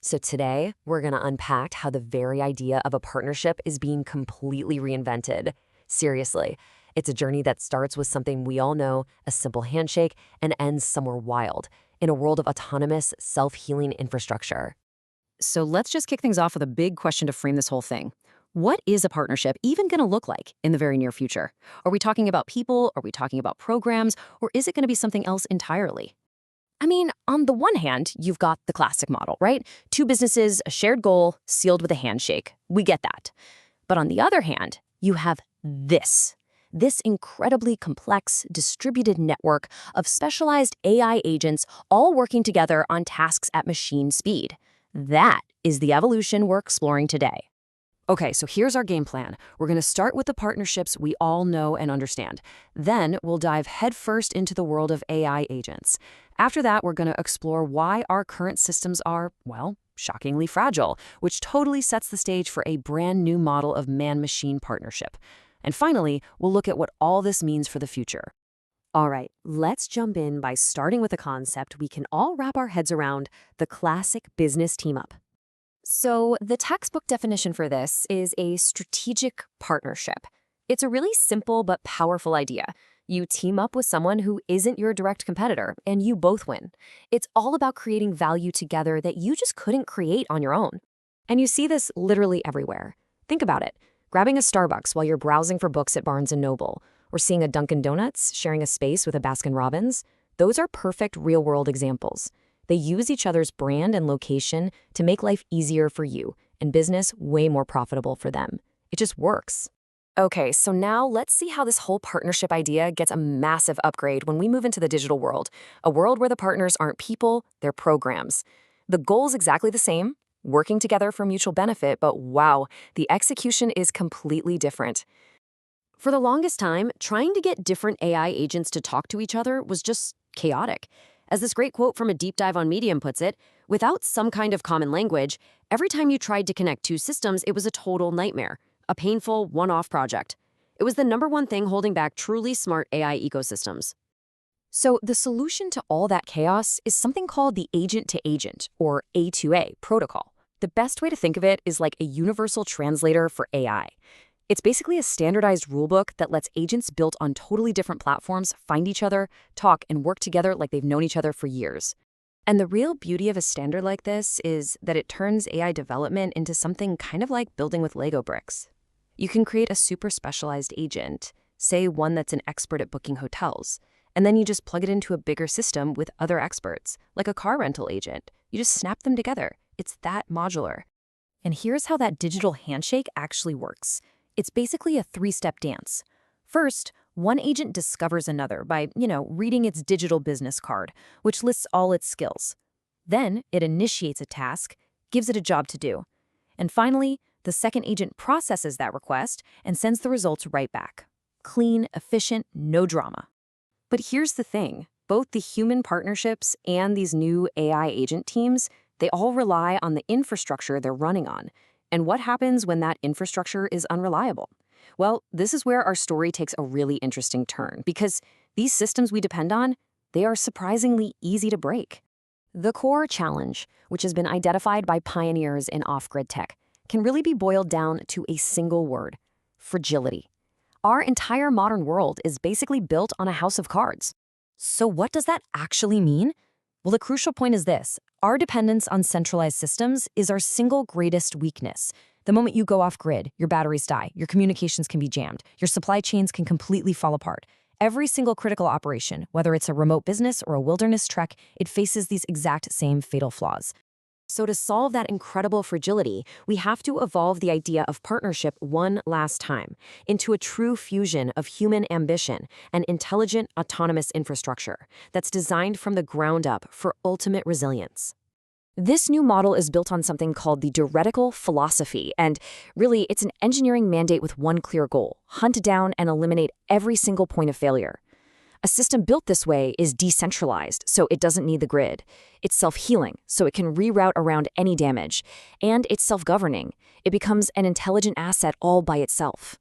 So today, we're going to unpack how the very idea of a partnership is being completely reinvented. Seriously, it's a journey that starts with something we all know, a simple handshake, and ends somewhere wild, in a world of autonomous, self-healing infrastructure. So let's just kick things off with a big question to frame this whole thing. What is a partnership even going to look like in the very near future? Are we talking about people? Are we talking about programs? Or is it going to be something else entirely? I mean, on the one hand, you've got the classic model, right? Two businesses, a shared goal, sealed with a handshake. We get that. But on the other hand, you have this incredibly complex, distributed network of specialized AI agents all working together on tasks at machine speed. That is the evolution we're exploring today. Okay, so here's our game plan. We're going to start with the partnerships we all know and understand. Then we'll dive headfirst into the world of AI agents. After that, we're going to explore why our current systems are, well, shockingly fragile, which totally sets the stage for a brand new model of man-machine partnership. And finally, we'll look at what all this means for the future. All right, let's jump in by starting with a concept we can all wrap our heads around, the classic business team-up. So the textbook definition for this is a strategic partnership. It's a really simple but powerful idea. You team up with someone who isn't your direct competitor, and you both win. It's all about creating value together that you just couldn't create on your own. And you see this literally everywhere. Think about it. Grabbing a Starbucks while you're browsing for books at Barnes & Noble, or seeing a Dunkin' Donuts sharing a space with a Baskin-Robbins, those are perfect real-world examples. They use each other's brand and location to make life easier for you and business way more profitable for them. It just works. Okay, so now let's see how this whole partnership idea gets a massive upgrade when we move into the digital world, a world where the partners aren't people, they're programs. The goal is exactly the same, working together for mutual benefit, but wow, the execution is completely different. For the longest time, trying to get different AI agents to talk to each other was just chaotic. As this great quote from a deep dive on Medium puts it, without some kind of common language, every time you tried to connect two systems, it was a total nightmare, a painful, one-off project. It was the #1 thing holding back truly smart AI ecosystems. So the solution to all that chaos is something called the Agent2Agent, or A2A, protocol. The best way to think of it is like a universal translator for AI. It's basically a standardized rulebook that lets agents built on totally different platforms find each other, talk, and work together like they've known each other for years. And the real beauty of a standard like this is that it turns AI development into something kind of like building with Lego bricks. You can create a super specialized agent, say one that's an expert at booking hotels, and then you just plug it into a bigger system with other experts, like a car rental agent. You just snap them together. It's that modular. And here's how that digital handshake actually works. It's basically a 3-step dance. First, one agent discovers another by, reading its digital business card, which lists all its skills. Then it initiates a task, gives it a job to do. And finally, the second agent processes that request and sends the results right back. Clean, efficient, no drama. But here's the thing. Both the human partnerships and these new AI agent teams, they all rely on the infrastructure they're running on. And what happens when that infrastructure is unreliable? Well, this is where our story takes a really interesting turn, because these systems we depend on, they are surprisingly easy to break. The core challenge, which has been identified by pioneers in off-grid tech, can really be boiled down to a single word: fragility. Our entire modern world is basically built on a house of cards. So what does that actually mean? Well, the crucial point is this. Our dependence on centralized systems is our single greatest weakness. The moment you go off-grid, your batteries die, your communications can be jammed, your supply chains can completely fall apart. Every single critical operation, whether it's a remote business or a wilderness trek, it faces these exact same fatal flaws. So to solve that incredible fragility, we have to evolve the idea of partnership one last time into a true fusion of human ambition and intelligent, autonomous infrastructure that's designed from the ground up for ultimate resilience. This new model is built on something called the theoretical philosophy, and really, it's an engineering mandate with one clear goal: hunt down and eliminate every single point of failure. A system built this way is decentralized, so it doesn't need the grid. It's self-healing, so it can reroute around any damage. And it's self-governing. It becomes an intelligent asset all by itself.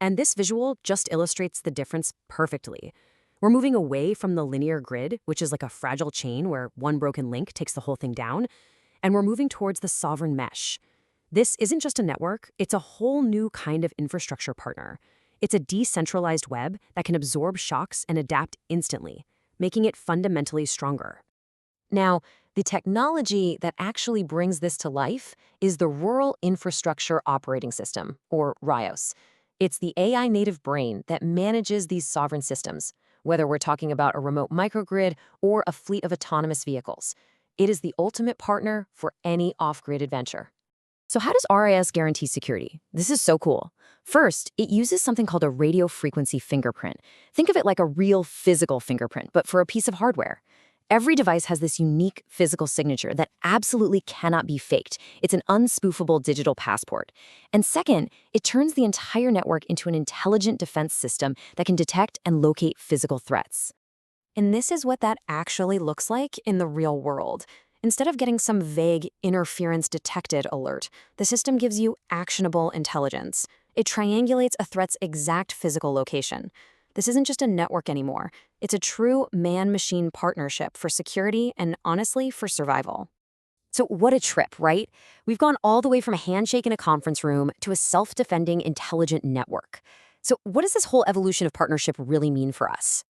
And this visual just illustrates the difference perfectly. We're moving away from the linear grid, which is like a fragile chain where one broken link takes the whole thing down, And we're moving towards the sovereign mesh. This isn't just a network, it's a whole new kind of infrastructure partner. It's a decentralized web that can absorb shocks and adapt instantly, making it fundamentally stronger. Now, the technology that actually brings this to life is the Rural Infrastructure Operating System, or RIOS. It's the AI native brain that manages these sovereign systems, whether we're talking about a remote microgrid or a fleet of autonomous vehicles. It is the ultimate partner for any off-grid adventure. So how does RIS guarantee security? This is so cool. First, it uses something called a radio frequency fingerprint. Think of it like a real physical fingerprint, but for a piece of hardware. Every device has this unique physical signature that absolutely cannot be faked. It's an unspoofable digital passport. And second, it turns the entire network into an intelligent defense system that can detect and locate physical threats. And this is what that actually looks like in the real world. Instead of getting some vague interference detected alert, the system gives you actionable intelligence. It triangulates a threat's exact physical location. This isn't just a network anymore. It's a true man-machine partnership for security and, honestly, for survival. So what a trip, right? We've gone all the way from a handshake in a conference room to a self-defending intelligent network. So what does this whole evolution of partnership really mean for us?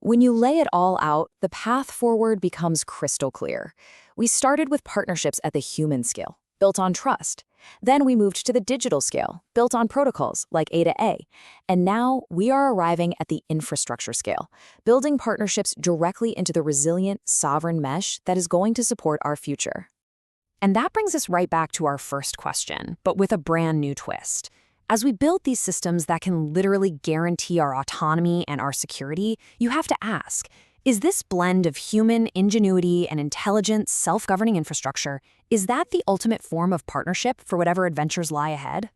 When you lay it all out, the path forward becomes crystal clear. We started with partnerships at the human scale, built on trust. Then we moved to the digital scale, built on protocols like A2A. And now we are arriving at the infrastructure scale, building partnerships directly into the resilient, sovereign mesh that is going to support our future. And that brings us right back to our first question, but with a brand new twist. As we build these systems that can literally guarantee our autonomy and our security, you have to ask, is this blend of human ingenuity and intelligent, self-governing infrastructure, is that the ultimate form of partnership for whatever adventures lie ahead?